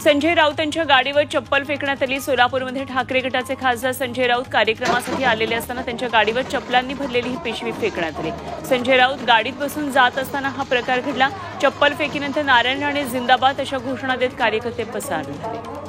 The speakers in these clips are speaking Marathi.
संजय राऊतांच्या गाडीवर चप्पल फेकण्यात आली। सोलापूरमध्ये ठाकरे गटाचे खासदार संजय राऊत कार्यक्रमासाठी आलेले असताना त्यांच्या गाडीवर चप्पलांनी भरलेली ही पिशवी फेकण्यात आली। संजय राऊत गाडीत बसून जात असताना हा प्रकार घडला। चप्पल फेकीनंतर नारायण राणे जिंदाबाद अशा घोषणा देत कार्यकर्ते पसारले होते।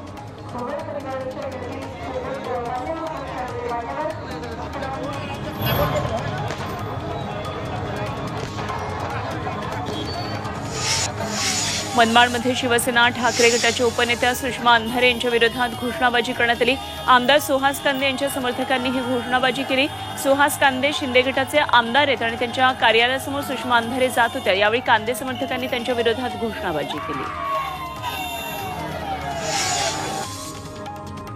मनमाडमध्ये शिवसेना ठाकरे गटाच्या उपनेत्या सुषमा अंधारे यांच्या विरोधात घोषणाबाजी करण्यात आली। आमदार सुहास कांदे यांच्या समर्थकांनी ही घोषणाबाजी केली। सुहास कांदे शिंदे गटाचे आमदार आहेत आणि त्यांच्या कार्यालयासमोर सुषमा अंधारे जात होत्या। यावेळी कांदे समर्थकांनी त्यांच्या विरोधात घोषणाबाजी केली।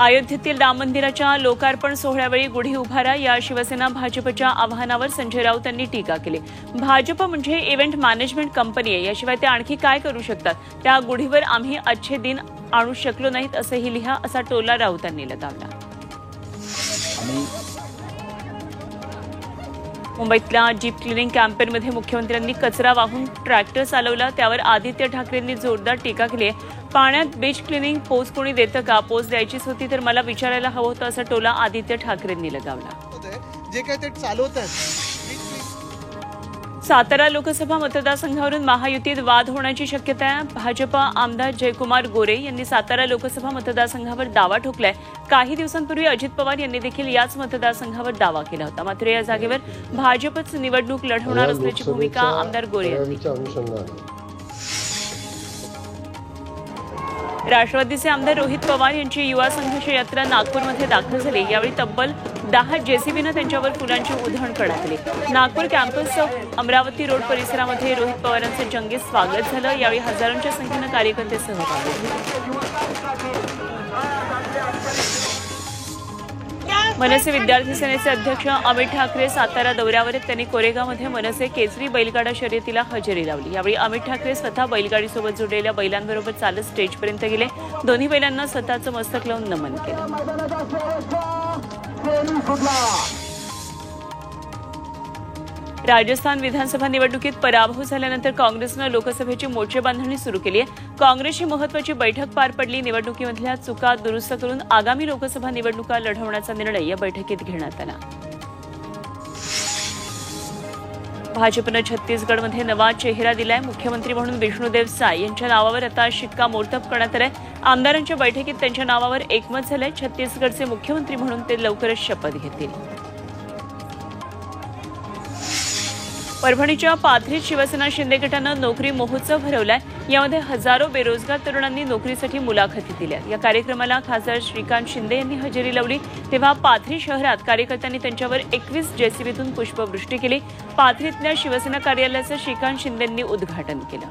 अयोध्येतील राम मंदिराच्या लोकार्पण सोहळ्यावेळी गुढी उभारा या शिवसेना भाजपच्या आवाहनावर संजय राऊत यांनी टीका केली। भाजप म्हणजे इव्हेंट मॅनेजमेंट कंपनी आहे, याशिवाय ते आणखी काय करू शकतात? त्या गुढीवर आम्ही अच्छे दिन आणू शकलो नाहीत असंही लिहा, असा टोला राऊतांनी लगावला। मुंबईतल्या जीप क्लिनिंग कॅम्पेनमध्ये मुख्यमंत्र्यांनी कचरा वाहून ट्रॅक्टर चालवला, त्यावर आदित्य ठाकरेंनी जोरदार टीका केली आहे। पाण्यात बीच क्लिनिंग पोच कोणी देतं का? पोच द्यायचीच होती तर मला विचारायला हवं होतं, असा टोला आदित्य ठाकरेंनी लगावला। जे काय ते चालवतात। सातारा लोकसभा मतदारसंघावरून महायुतीत वाद होण्याची शक्यता आहे। भाजप आमदार जयकुमार गोरे यांनी सातारा लोकसभा मतदारसंघावर दावा ठोकलाय। काही दिवसांपूर्वी अजित पवार यांनी देखील याच मतदारसंघावर दावा केला होता, मात्र या जागेवर भाजपच निवडणूक लढवणार असल्याची भूमिका आमदार गोरे यांनी। राष्ट्रवादीचे आमदार रोहित पवार यांची युवा संघर्ष यात्रा नागपूरमध्ये दाखल झाली। यावेळी तब्बल 10 जेसीबीनं त्यांच्यावर फुलांची उधळण करण्यात आली। नागपूर कॅम्पस चौक अमरावती रोड परिसरामध्ये रोहित पवारांचं जंगी स्वागत झालं। यावेळी हजारोंच्या संख्येनं कार्यकर्ते सहभागी झाले। मनसे विद्यार्थी सेनेचे अध्यक्ष अमित ठाकरे सातारा दौऱ्यावर आहेत। त्यांनी कोरेगावमध्ये मनसे केसरी बैलगाडा शर्यतीला हजेरी लावली। यावेळी अमित ठाकरे स्वतः बैलगाडीसोबत जुडलेल्या बैलांबरोबर चालत स्टेजपर्यंत गेले। दोन्ही बैलांना स्वतःचं मस्तक लावून नमन केलं। राजस्थान विधानसभा निवडणुकीत पराभव झाल्यानंतर काँग्रेसनं लोकसभेची मोर्चेबांधणी सुरू केली आहे। काँग्रेसची महत्त्वाची बैठक पार पडली। निवडणुकीमधल्या चुका दुरुस्त करून आगामी लोकसभा निवडणुका लढवण्याचा निर्णय या बैठकीत घेण्यात आला। भाजपनं छत्तीसगडमध्ये नवा चेहरा दिलाय। मुख्यमंत्री म्हणून विष्णुदेव साय यांच्या नावावर आता शिक्कामोर्तब करण्यात आलंय। आमदारांच्या बैठकीत त्यांच्या नावावर एकमत झालंय। छत्तीसगडचे मुख्यमंत्री म्हणून ते लवकरच शपथ घेतील। परभणीच्या पाथरीत शिवसेना शिंदे गटानं नोकरी महोत्सव भरवलाय। यामध्ये हजारो बेरोजगार तरुणांनी नोकरीसाठी मुलाखती दिल्या। या कार्यक्रमाला खासदार श्रीकांत शिंदे यांनी हजेरी लावली, तेव्हा पाथरी शहरात कार्यकर्त्यांनी त्यांच्यावर 21 जेसीबीतून पुष्पवृष्टी केली। पाथरीतल्या शिवसेना कार्यालयाचं श्रीकांत शिंदेंनी उद्घाटन केलं।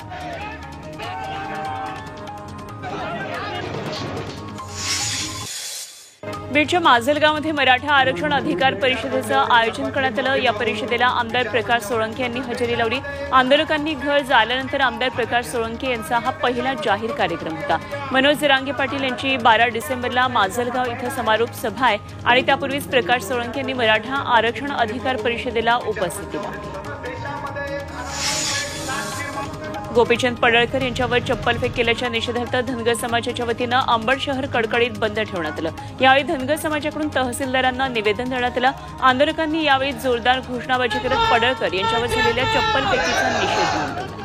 बीडच्या माजलगावमध्ये मराठा आरक्षण अधिकार परिषदेचं आयोजन करण्यात आलं। या परिषदेला आमदार प्रकाश सोळंके यांनी हजेरी लावली। आंदोलकांनी घर जाळल्यानंतर आमदार प्रकाश सोळंके यांचा हा पहिला जाहीर कार्यक्रम होता। मनोज जरांगे पाटील यांची 12 डिसेंबरला माजलगाव इथं समारोप सभा आहे आणि त्यापूर्वीच प्रकाश सोळंके यांनी मराठा आरक्षण अधिकार परिषदेला उपस्थिती लावली। गोपीचंद पडळकर यांच्यावर चप्पलफेक केल्याच्या निषेधार्थ धनगर समाजाच्या वतीनं अंबड शहर कडकडीत बंद ठेवण्यात आलं। यावेळी धनगर समाजाकडून तहसीलदारांना निवेदन देण्यात आलं। आंदोलकांनी यावेळी जोरदार घोषणाबाजी करत पडळकर यांच्यावर झालेल्या चप्पलफेकीचा निषेध नोंदवला।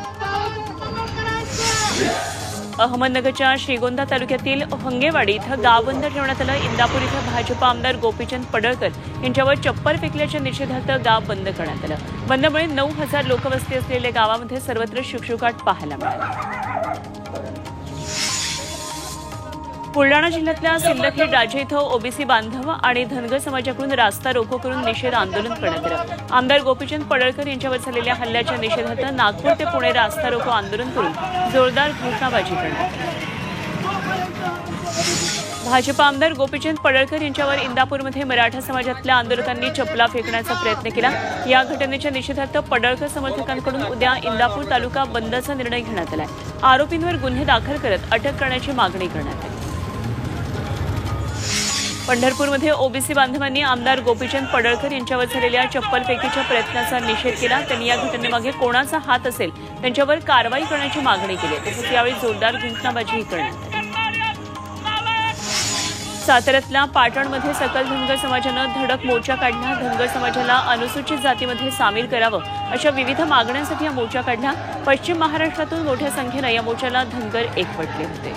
अहमदनगरच्या श्रीगोंदा तालुक्यातील हंगेवाडी इथं गाव बंद ठेवण्यात आलं। इंदापूर इथं भाजप आमदार गोपीचंद पडळकर यांच्यावर चप्पल फेकल्याच्या निषेधार्थ गाव बंद करण्यात आलं। बंदमुळे 9000 लोकवस्ती असलेल्या गावामध्ये सर्वत्र शुकशुकाट पाहायला मिळाला। बुलडाणा जिल्ह्यातल्या सिंदखेड राजे इथं ओबीसी बांधव आणि धनगर समाजाकडून रास्ता रोको करून निषेध आंदोलन करण्यात आलं। आमदार गोपीचंद पडळकर यांच्यावर झालेल्या हल्ल्याच्या निषेधार्थ नागपूर ते पुणे रास्ता रोको आंदोलन करून जोरदार घोषणाबाजी करण्यात आली। भाजप आमदार गोपीचंद पडळकर यांच्यावर इंदापूरमध्ये मराठा समाजातल्या आंदोलकांनी चपला फेकण्याचा प्रयत्न केला। या घटनेच्या निषेधार्थ पडळकर समर्थकांकडून उद्या इंदापूर तालुका बंदचा निर्णय घेण्यात आलाय। आरोपींवर गुन्हे दाखल करत अटक करण्याची मागणी करण्यात आली। पंढरपूरमध्ये ओबीसी बांधवांनी आमदार गोपीचंद पडळकर यांच्यावर झालेल्या चप्पलफेकीच्या प्रयत्नाचा निषेध केला। त्यांनी या घटनेमागे कोणाचा हात असेल त्यांच्यावर कारवाई करण्याची मागणी केली। तसेच यावेळी जोरदार घोषणाबाजी करण्यात आली। साताऱ्यातल्या पाटणमध्ये सकल धनगर समाजानं धडक मोर्चा काढला। धनगर समाजाला अनुसूचित जातीमध्ये सामील करावं अशा विविध मागण्यांसाठी हा मोर्चा काढला। पश्चिम महाराष्ट्रातून मोठ्या संख्येनं या मोर्चाला धनगर एकवटले होते।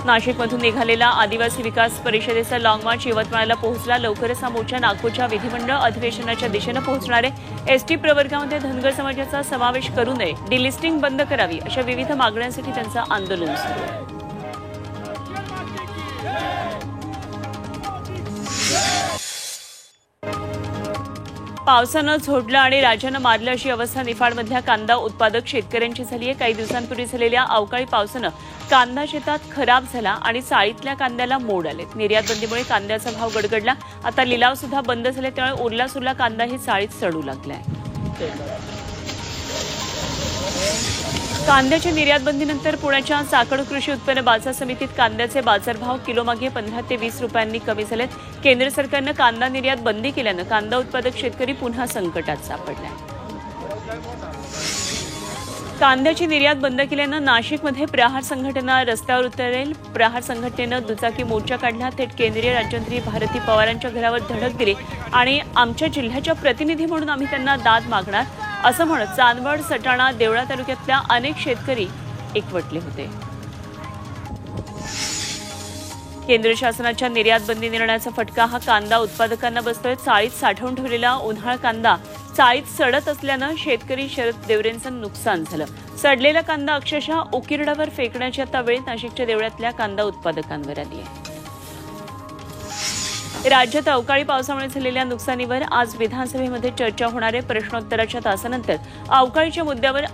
नाशिकमधून निघालेला आदिवासी विकास परिषदेचा लॉंग मार्च यवतमाळला पोहोचला। लवकरच हा मोर्चा नागपूरच्या विधिमंडळ अधिवेशनाच्या दिशेने पोहोचणार आहे। एसटी प्रवर्गामध्ये धनगर समाजाचा समावेश करू नये, डिलिस्टिंग बंद करावी अशा विविध मागण्यांसाठी त्यांचं आंदोलन सुरू आहे। पावसानं झोडलं आणि राजानं मारलं अशी अवस्था निफाडमधल्या कांदा उत्पादक शेतकऱ्यांची झाली आहे। काही दिवसांपूर्वी झालेल्या अवकाळी पावसानं कांदा शेतात खराब झाला आणि चाळीतल्या कांद्याला मोड आले। निर्यात बंदीमुळे कांद्याचा भाव गडगडला। आता लिलाव सुद्धा बंद झाले, त्यामुळे उरला सुरला कांदाही चाळीत सडू लागलाय। कांद्याच्या निर्यात बंदीनंतर पुण्याच्या चाकण कृषी उत्पन्न बाजार समितीत कांद्याचे बाजारभाव किलोमागे 15 ते 20 रुपयांनी कमी झालेत। केंद्र सरकारनं कांदा निर्यात बंदी केल्यानं कांदा उत्पादक शेतकरी पुन्हा संकटात सापडलाय। कांद्याची निर्यात बंद केल्यानं नाशिकमध्ये प्रहार संघटना रस्त्यावर उतरेल। प्रहार संघटनेनं दुचाकी मोर्चा काढला, थेट केंद्रीय राज्यमंत्री भारती पवारांच्या घरावर धडक दिली आणि आमच्या जिल्ह्याच्या प्रतिनिधी म्हणून आम्ही त्यांना दाद मागणार असं म्हणत चांदवड, सटाणा, देवळा तालुक्यातल्या अनेक शेतकरी एकवटले होते। केंद्र शासनाच्या निर्यात बंदी निर्णयाचा फटका हा कांदा उत्पादकांना बसतोय। चाळीत साठवून ठेवलेला उन्हाळ कांदा चाळीत सडत असल्यानं शेतकरी शरद देवरेंचं नुकसान झालं। सडलेला कांदा अक्षरशः उकिरड्यावर फेकण्याची आता वेळ नाशिकच्या देवळातल्या कांदा उत्पादकांवर आली आहे। राज्यात अवकाळी पावसामुळे झालेल्या नुकसानीवर आज विधानसभेमध्ये चर्चा होणार आहे। प्रश्नोत्तराच्या तासानंतर अवकाळीच्या मुद्द्यावर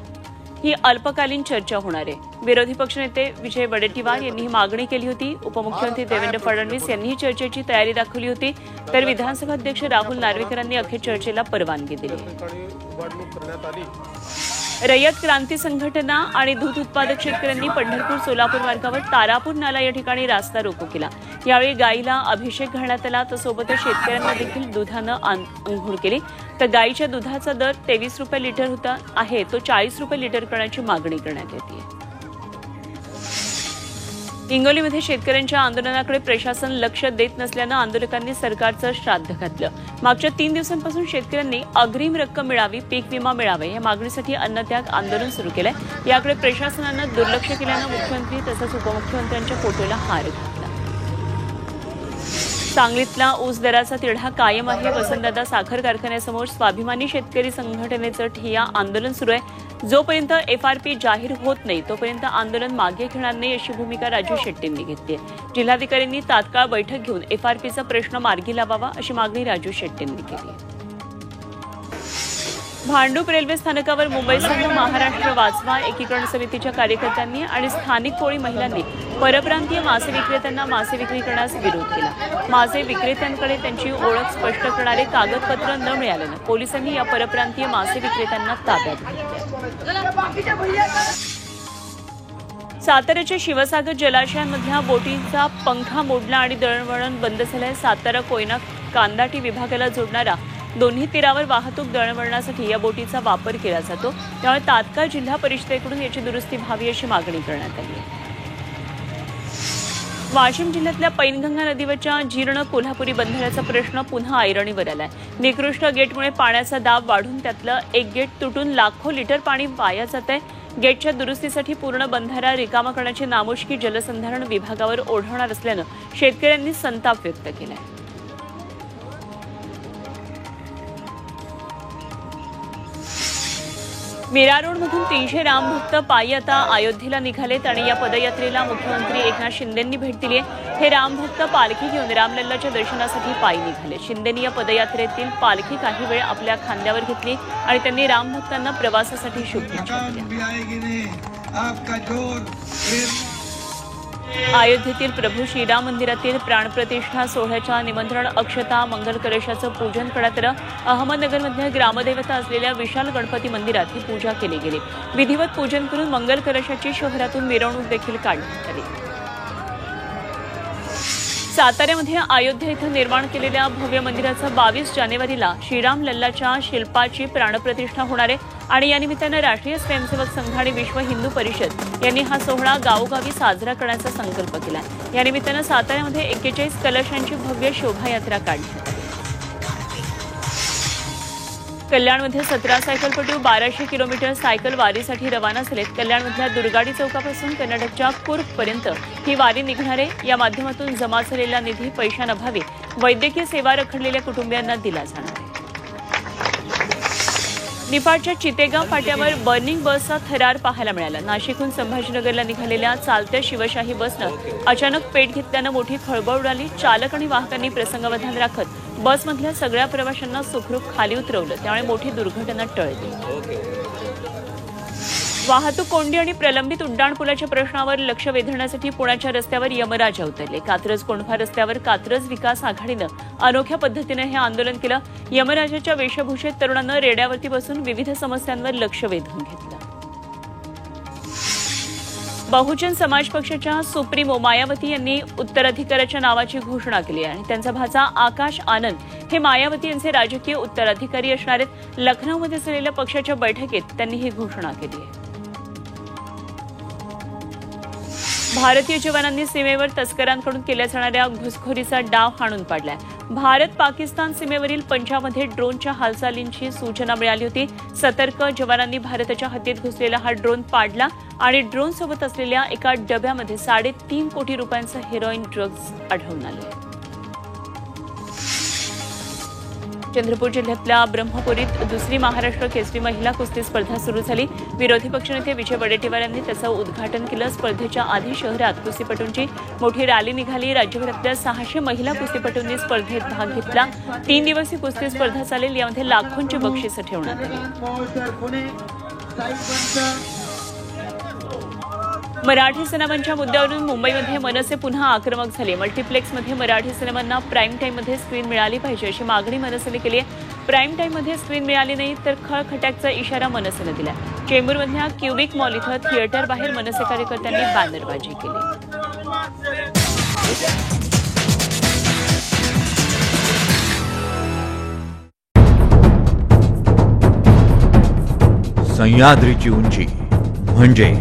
ही अल्पकालीन चर्चा होणार आहे। विरोधी पक्षनेते विजय वडेट्टीवार यांनी ही मागणी केली होती। उपमुख्यमंत्री देवेंद्र फडणवीस यांनी चर्चेची तयारी दाखवली होती, तर विधानसभा अध्यक्ष राहुल नार्वेकरांनी अखेर चर्चेला परवानगी दिली। रयत क्रांती संघटना आणि दूध उत्पादक शेतकऱ्यांनी पंढरपूर सोलापूर मार्गावर तारापूर नाला या ठिकाणी रास्ता रोको केला। यावेळी गायीला अभिषेक घालण्यात आला, तसोबतच शेतकऱ्यांना देखील दुधानं अंघोळ केली। तर गायीच्या दुधाचा दर 23 रुपये लिटर होता आहे तो 40 रुपये लिटर करण्याची मागणी करण्यात येते। हिंगोलीमध्ये शेतकऱ्यांच्या आंदोलनाकडे प्रशासन लक्ष देत नसल्यानं आंदोलकांनी सरकारचं श्राद्ध घातलं। मागच्या 3 दिवसांपासून शेतकऱ्यांनी अग्रिम रक्कम मिळावी, पीक विमा मिळावा या मागणीसाठी अन्नत्याग आंदोलन सुरू केलंय। याकडे प्रशासनानं दुर्लक्ष केल्यानं मुख्यमंत्री तसंच उपमुख्यमंत्र्यांच्या फोटोला हार घातला। सांगलीतला ऊस दराचा तिढा कायम आहे। वसंतदादा साखर कारखान्यासमोर स्वाभिमानी शेतकरी संघटनेचं ठिय्या आंदोलन सुरू आहे। जोपर्यंत एफआरपी जाहीर होत नाही तोपर्यंत आंदोलन मागे घेणार नाही अशी भूमिका राजू शेट्टींनी घेतली आहे। जिल्हाधिकाऱ्यांनी तात्काळ बैठक घेऊन एफआरपीचा प्रश्न मार्गी लावावा अशी मागणी राजू शेट्टींनी केली आहे। भांडूप रेल्वे स्थानकावर मुंबईसह महाराष्ट्र वाचवा एकीकरण समितीच्या कार्यकर्त्यांनी आणि स्थानिक कोळी महिलांनी परप्रांतीय मासे विक्रेत्यांना मासे विक्री करण्यास विरोध केला। मासे विक्रेत्यांकडे त्यांची ओळख स्पष्ट करणारे कागदपत्र न मिळाल्यानं पोलिसांनी या परप्रांतीय मासे विक्रेत्यांना ताब्यात घेतले। साताऱ्याच्या शिवसागर जलाशयांमधल्या बोटींचा पंखा मोडला आणि दळणवळण बंद झालंय। सातारा कोयना कांदाटी विभागाला जोडणारा दोन्ही तीरावर वाहतूक दळणवळणासाठी या बोटीचा वापर केला जातो, त्यामुळे तात्काळ जिल्हा परिषदेकडून याची दुरुस्ती व्हावी अशी मागणी करण्यात आली आहे। वाशिम जिल्ह्यातल्या पैनगंगा नदीवरच्या जीर्ण कोल्हापुरी बंधाऱ्याचा प्रश्न पुन्हा ऐरणीवर आलाय। निकृष्ट गेटमुळे पाण्याचा दाब वाढून त्यातलं एक गेट तुटून लाखो लिटर पाणी वाया जात आहे। गेटच्या दुरुस्तीसाठी पूर्ण बंधारा रिकामा करण्याची नामुष्की जलसंधारण विभागावर ओढवणार असल्यानं शेतकऱ्यांनी संताप व्यक्त केलाय। मीरा रोडमधून 300 रामभक्त पायी आता अयोध्येला निघालेत आणि या पदयात्रेला मुख्यमंत्री एकनाथ शिंदेंनी भेट दिली आहे। हे रामभक्त पालखी घेऊन रामलल्लाच्या दर्शनासाठी पायी निघाले। शिंदेंनी या पदयात्रेतील पालखी काही वेळ आपल्या खांद्यावर घेतली आणि त्यांनी रामभक्तांना प्रवासासाठी शुभेच्छा दिल्या। अयोध्येतील प्रभू श्रीराम मंदिरातील प्राणप्रतिष्ठा सोहळ्याच्या निमंत्रण अक्षता मंगल कलशाचं पूजन करण्यात आलं। अहमदनगरमधल्या ग्रामदेवता असलेल्या विशाल गणपती मंदिरात ही पूजा केली गेली। विधिवत पूजन करून मंगल कलशाची शहरातून मिरवणूक देखील काढण्यात आली। साताऱ्यामध्ये अयोध्या इथं निर्माण केलेल्या भव्य मंदिराचं 22 जानेवारीला श्रीराम लल्लाच्या शिल्पाची प्राणप्रतिष्ठा होणार आहे। आणि या निमित्तानं राष्ट्रीय स्वयंसेवक संघ आणि विश्व हिंदू परिषद यांनी हा सोहळा गावोगावी साजरा करण्याचा संकल्प केला। या निमित्तानं साताऱ्यामध्ये 41 कलशांची भव्य शोभायात्रा काढण्यात आली। कल्याणमध्ये 17 सायकलपटू 1200 किलोमीटर सायकल वारीसाठी रवाना झालेत। कल्याणमधल्या दुर्गाडी चौकापासून कर्नाटकच्या कुर्गपर्यंत ही वारी निघणार आहे। या माध्यमातून जमा झालेला निधी पैशांअभावी वैद्यकीय सेवा रखडलेल्या कुटुंबियांना दिला जाणार आहे। निफाडच्या चितेगाव फाट्यावर बर्निंग बसचा थरार पाहायला मिळाला। नाशिकहून संभाजीनगरला निघालेल्या चालत्या शिवशाही बसनं अचानक पेट घेतल्यानं मोठी खळबळ उडाली। चालक आणि वाहकांनी प्रसंगावधान राखत बसमधल्या सगळ्या प्रवाशांना सुखरूप खाली उतरवलं, त्यामुळे मोठी दुर्घटना टळली। वाहतूक कोंडी आणि प्रलंबित उड्डाणपुलाच्या प्रश्नावर लक्ष वेधण्यासाठी पुण्याच्या रस्त्यावर यमराज अवतरले। कात्रज कोंढवा रस्त्यावर कात्रज विकास आघाडीनं अनोख्या पद्धतीनं हे आंदोलन केलं। यमराजाच्या वेशभूषेत तरुणांनं रेड्यावरती बसून विविध समस्यांवर लक्ष वेधून घेतलं। बहुजन समाज पक्षाच्या सुप्रीमो मायावती यांनी उत्तराधिकाऱ्याच्या नावाची घोषणा केली आणि त्यांचा भाचा आकाश आनंद हे मायावती यांचे राजकीय उत्तराधिकारी असणार आहेत। लखनौमध्ये झालेल्या पक्षाच्या बैठकीत त्यांनी ही घोषणा केली आहे। भारतीय जवानांनी सीमेवर तस्करांकडून केल्या जाणाऱ्या घुसखोरीचा डाव हाणून पाडलाय। भारत पाकिस्तान सीमेवरील पंजाबमध्ये ड्रोनच्या हालचालींची सूचना मिळाली होती। सतर्क जवानांनी भारताच्या हद्दीत घुसलेला हा ड्रोन पाडला आणि ड्रोन सोबत असलेल्या एका डब्यामध्ये 3.5 कोटी रुपयांचा हेरोईन ड्रग्ज आढळून आले। चंद्रपूर जिल्ह्यातल्या ब्रह्मपुरीत दुसरी महाराष्ट्र केसरी महिला कुस्ती स्पर्धा सुरू झाली। विरोधी पक्षनेते विजय वडेट्टीवार यांनी त्याचं उद्घाटन केलं। स्पर्धेच्या आधी शहरात कुस्तीपटूंची मोठी रॅली निघाली। राज्यभरातल्या 600 महिला कुस्तीपटूंनी स्पर्धेत भाग घेतला। 3 दिवसीय कुस्ती स्पर्धा चालेल, यामध्ये लाखोंची बक्षिसं ठेवण्यात आली। मराठी सिनेमांच्या मुद्द्यावरून मुंबईमध्ये मनसे पुन्हा आक्रमक झाले। मल्टिप्लेक्समध्ये मराठी सिनेमांना प्राईम टाईममध्ये स्क्रीन मिळाली पाहिजे अशी मागणी मनसेने केली आहे। प्राईम टाईममध्ये स्क्रीन मिळाली नाही तर खळखट्याचा इशारा मनसेने दिला। चेंबूरमधल्या क्युबिक मॉल इथं थिएटर बाहेर मनसे कार्यकर्त्यांनी बॅनरबाजी केली। सह्याद्रीची उंची म्हणजे